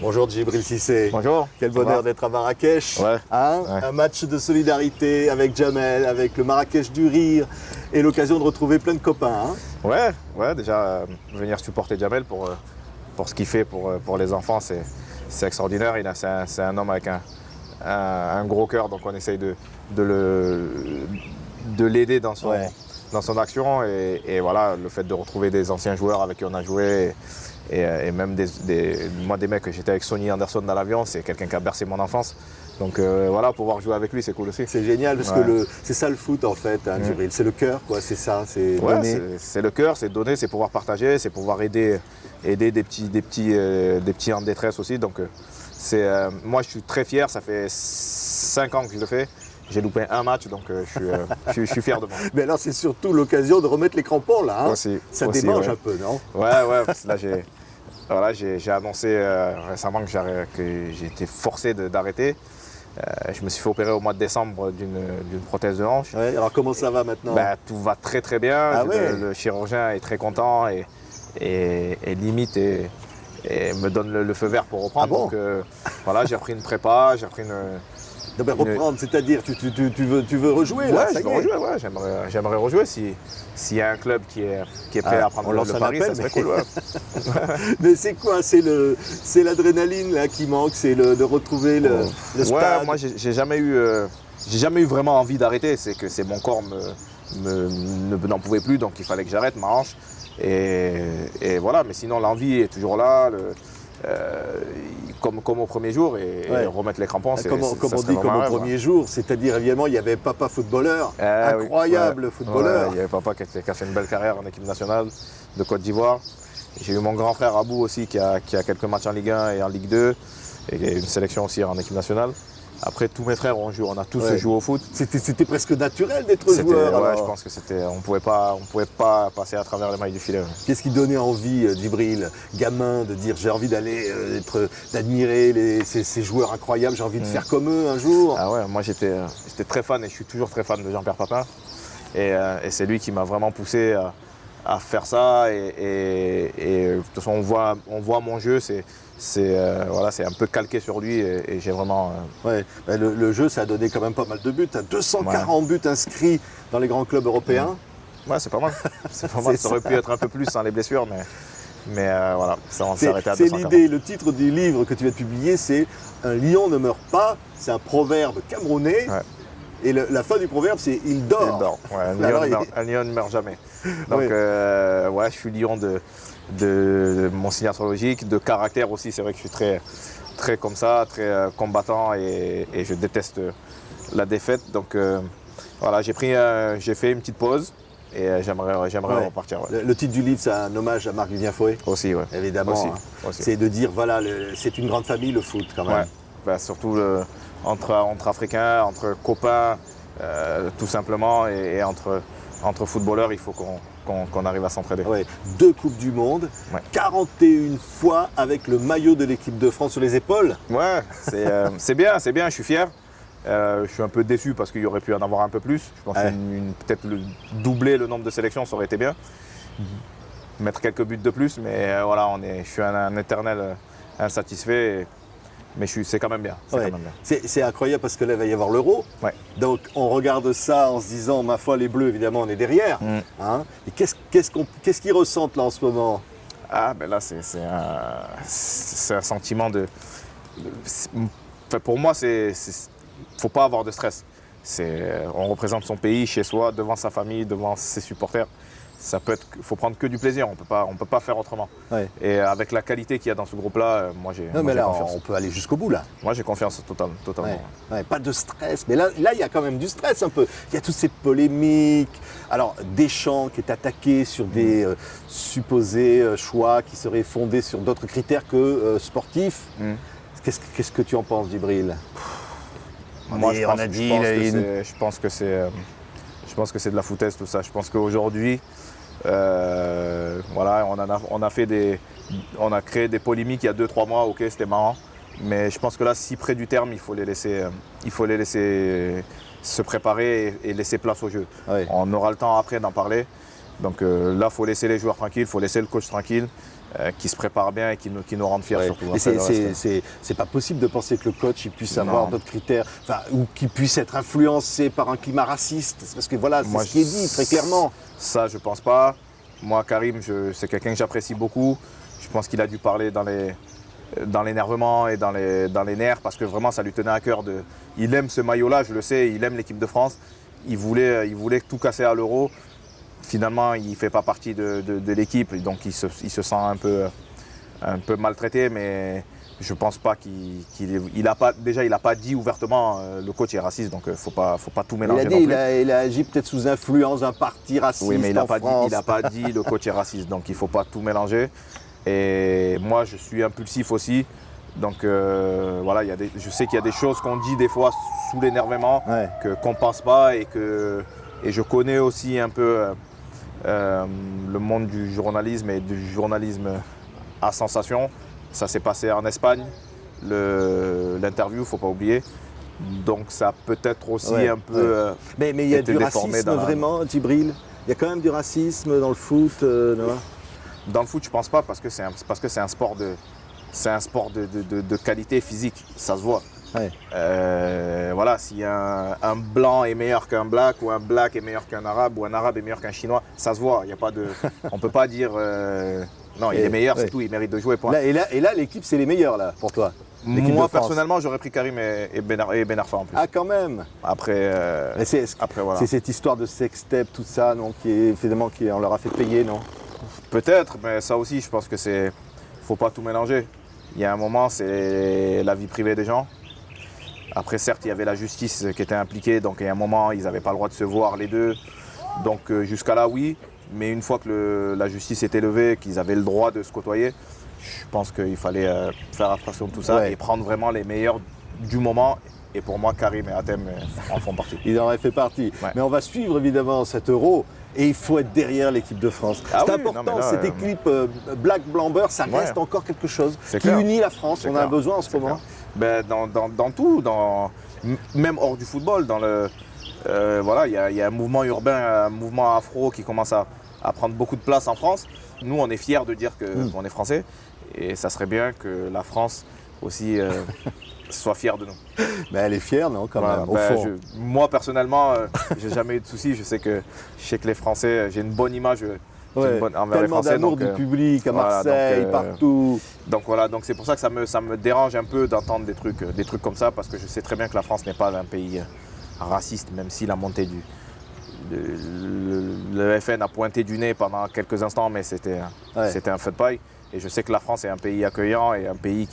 Bonjour Djibril Cissé. Bonjour. Quel bonheur d'être à Marrakech. Ouais. Un match de solidarité avec Jamel, avec le Marrakech du Rire et l'occasion de retrouver plein de copains. Ouais, déjà venir supporter Jamel pour ce qu'il fait pour les enfants, c'est extraordinaire. C'est un homme avec un gros cœur, donc on essaye de l'aider dans son action. Et voilà, le fait de retrouver des anciens joueurs avec qui on a joué et même moi des mecs que j'étais avec Sonny Anderson dans l'avion, c'est quelqu'un qui a bercé mon enfance. Donc voilà, pouvoir jouer avec lui, c'est cool aussi. C'est génial parce que c'est ça le foot en fait, hein, Djibril. C'est le cœur, quoi. C'est ça, c'est donner. C'est le cœur, c'est donner, c'est pouvoir partager, c'est pouvoir aider des petits en détresse aussi. Donc moi je suis très fier, ça fait 5 ans que je le fais. J'ai loupé un match, donc je suis fier de moi. Mais alors c'est surtout l'occasion de remettre les crampons là. Hein. Ça démange un peu, non? Ouais, parce que là j'ai annoncé récemment que j'ai été forcé d'arrêter. Je me suis fait opérer au mois de décembre d'une prothèse de hanche. Ouais, alors comment ça va maintenant? Tout va très très bien. Ah le chirurgien est très content et limite et me donne le feu vert pour reprendre. Ah bon? Donc voilà, j'ai repris une prépa, j'ai repris Non, mais reprendre, c'est-à-dire tu veux rejouer là? Ouais, je veux rejouer, ouais, j'aimerais rejouer s'il y a un club qui est prêt à prendre le pari, ça serait cool. Ouais. Mais c'est quoi? C'est l'adrénaline là qui manque, c'est de retrouver le stade. Ouais, moi j'ai jamais eu vraiment envie d'arrêter, c'est que mon corps n'en pouvait plus, donc il fallait que j'arrête ma hanche. Et voilà, mais sinon l'envie est toujours là. Comme au premier jour et remettre les crampons, comme on dit, comme au premier jour, c'est-à-dire évidemment il y avait papa footballeur, incroyable footballeur. Il y avait papa qui a fait une belle carrière en équipe nationale de Côte d'Ivoire. J'ai eu mon grand frère Abou aussi qui a quelques matchs en Ligue 1 et en Ligue 2 et une sélection aussi en équipe nationale. Après, tous mes frères on a tous joué au foot. C'était presque naturel d'être joueur. Ouais, je pense que on pouvait pas passer à travers les mailles du filet. Ouais. Qu'est-ce qui donnait envie, Djibril, gamin, de dire j'ai envie d'admirer ces joueurs incroyables, j'ai envie de faire comme eux un jour? Ah ouais, moi j'étais très fan et je suis toujours très fan de Jean-Pierre Papin. Et c'est lui qui m'a vraiment poussé à faire ça. Et de toute façon, on voit mon jeu, c'est un peu calqué sur lui et j'ai vraiment... Le jeu, ça a donné quand même pas mal de buts. 240 buts inscrits dans les grands clubs européens. Ouais, c'est pas mal. C'est pas mal. Ça aurait pu être un peu plus sans les blessures, mais voilà, ça s'est arrêté à 240. C'est l'idée, le titre du livre que tu viens de publier, c'est « Un lion ne meurt pas ». C'est un proverbe camerounais. Ouais. Et la fin du proverbe, c'est « Il dort ». Il dort, ouais, un lion ne meurt jamais. Donc, je suis lion de mon signe astrologique, de caractère aussi. C'est vrai que je suis très, très comme ça, très combattant et je déteste la défaite. Donc voilà, j'ai fait une petite pause et j'aimerais repartir. Ouais. Le titre du livre, c'est un hommage à Marc-Vivien Fouet. Aussi, ouais. Évidemment. Aussi. C'est de dire, voilà, c'est une grande famille le foot quand même. Ouais. Surtout entre Africains, entre copains, tout simplement, et entre footballeurs, il faut qu'on arrive à s'entraider. Ouais. 2 Coupes du Monde, 41 fois avec le maillot de l'équipe de France sur les épaules. Ouais, c'est bien, je suis fier. Je suis un peu déçu parce qu'il y aurait pu en avoir un peu plus. Je pense peut-être doubler le nombre de sélections, ça aurait été bien. Mettre quelques buts de plus, mais voilà, je suis un éternel insatisfait. Mais c'est quand même bien. C'est incroyable parce que là, il va y avoir l'Euro. Ouais. Donc, on regarde ça en se disant, ma foi, les Bleus, évidemment, on est derrière. Hein, et qu'est-ce qu'ils ressentent là en ce moment? Ah, ben là, c'est un sentiment pour moi, faut pas avoir de stress. On représente son pays chez soi, devant sa famille, devant ses supporters. Faut prendre que du plaisir, on peut pas faire autrement. Ouais. Et avec la qualité qu'il y a dans ce groupe-là, moi j'ai confiance. On peut aller jusqu'au bout là. Moi j'ai confiance totalement. Ouais, pas de stress, mais là il y a quand même du stress un peu. Il y a toutes ces polémiques. Alors Deschamps qui est attaqué sur des supposés choix qui seraient fondés sur d'autres critères que sportifs. Qu'est-ce que tu en penses, Djibril? Je pense que c'est de la foutaise tout ça. Je pense qu'aujourd'hui, voilà, on a créé des polémiques il y a 2-3 mois, ok, c'était marrant. Mais je pense que là, si près du terme, il faut les laisser se préparer et laisser place au jeu. Oui. On aura le temps après d'en parler. Donc là, il faut laisser les joueurs tranquilles, il faut laisser le coach tranquille, qui se prépare bien et qui nous rende fiers surtout. Mais c'est pas possible de penser que le coach il puisse avoir d'autres critères, ou qu'il puisse être influencé par un climat raciste. Parce que voilà, c'est ce qui est dit très clairement. Ça, je pense pas. Moi, Karim, c'est quelqu'un que j'apprécie beaucoup. Je pense qu'il a dû parler dans l'énervement et dans les nerfs parce que vraiment, ça lui tenait à cœur. Il aime ce maillot-là, je le sais, il aime l'équipe de France. Il voulait tout casser à l'Euro. Finalement, il ne fait pas partie de l'équipe, donc il se sent un peu maltraité, mais je ne pense pas qu'il n'a pas dit ouvertement le coach est raciste, donc il ne faut pas tout mélanger. Il a agi peut-être sous influence d'un parti raciste. Oui, mais il n'a pas, pas dit le coach est raciste, donc il ne faut pas tout mélanger. Et moi, je suis impulsif aussi, donc voilà, je sais qu'il y a des choses qu'on dit des fois sous l'énervement, qu'on ne pense pas, et je connais aussi un peu le monde du journalisme et du journalisme à sensation. Ça s'est passé en Espagne, l'interview, il ne faut pas oublier. Donc ça peut être aussi un peu mais il y a du racisme vraiment, Djibril. Il y a quand même du racisme dans le foot, non? Dans le foot, je ne pense pas, parce que c'est un sport de qualité physique, ça se voit. Voilà, si un blanc est meilleur qu'un black, ou un black est meilleur qu'un arabe, ou un arabe est meilleur qu'un chinois, ça se voit. On ne peut pas dire non, il est meilleur, c'est tout, il mérite de jouer. Point. Et là, l'équipe, c'est les meilleurs là, pour toi. Moi, personnellement, j'aurais pris Karim et Ben Arfa en plus. Ah, quand même. Après, voilà. C'est cette histoire de sextape, tout ça, non, qui on leur a fait payer, non? Peut-être, mais ça aussi, je pense que faut pas tout mélanger. Il y a un moment, c'est la vie privée des gens. Après, certes, il y avait la justice qui était impliquée, donc il y a un moment, ils n'avaient pas le droit de se voir les deux. Donc jusqu'à là, oui. Mais une fois que la justice était levée, qu'ils avaient le droit de se côtoyer, je pense qu'il fallait faire abstraction de tout ça et prendre vraiment les meilleurs du moment. Et pour moi, Karim et Hatem en font partie. Ils en auraient fait partie. Ouais. Mais on va suivre évidemment cet Euro. Et il faut être derrière l'équipe de France. C'est important, cette équipe Black Blamber, ça reste encore quelque chose qui unit la France. On a besoin en ce moment. Ben, dans tout, même hors du football, voilà, il y a un mouvement urbain, un mouvement afro qui commence à prendre beaucoup de place en France. Nous, on est fiers de dire qu'on est français. Et ça serait bien que la France aussi soit fière de nous. Mais elle est fière, non, quand même, au fond. Moi, personnellement, j'ai jamais eu de soucis. Je sais que les Français, j'ai une bonne image envers les Français. Tellement d'amour du public à Marseille, partout. Donc voilà, donc c'est pour ça que ça me dérange un peu d'entendre des trucs comme ça, parce que je sais très bien que la France n'est pas un pays raciste, même si la montée le FN a pointé du nez pendant quelques instants, mais c'était un feu de paille. Et je sais que la France est un pays accueillant et un pays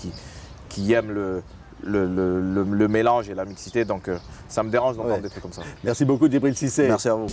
qui aime le mélange et la mixité, donc ça me dérange d'entendre des trucs comme ça. Merci beaucoup, Djibril Cissé. Merci à vous.